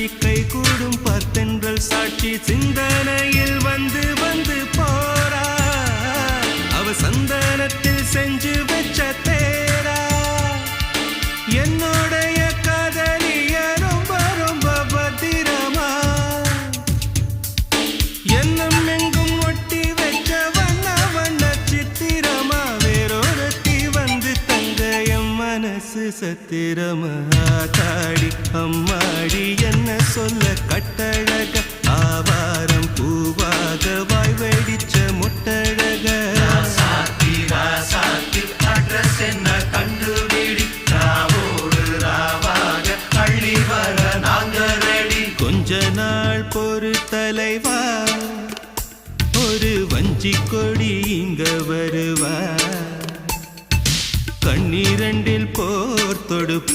காட்சி கை கூடும் பார்த்தென்றல் சாட்சி சிந்தனையில் வந்து வந்து போறா அவ சந்தனத்தில் செஞ்சு வச்ச தேரா என்னுடைய காதலிய ரொம்ப ரொம்ப பத்திரமா என்னும் எங்கும் ஒட்டி வச்ச வண்ண வண்ண சித்திரமா வேறொருத்தி வந்து தங்க என் மனசு சத்திரமா தாடி அம்மாடி என்ன சொல்ல கட்டழக ஆவாரம் பூவாக வாய் வெடிச்ச முட்டழக அட்ரஸ் என்ன கண்டுபிடி ராவோடு ராவாக அள்ளி வர நாங்க ரெடி கொஞ்ச நாள் பொறு தலைவா ஒரு வஞ்சி கொடி இங்க வருவா கண்ணீரண்டில் போர் தொடுப்பா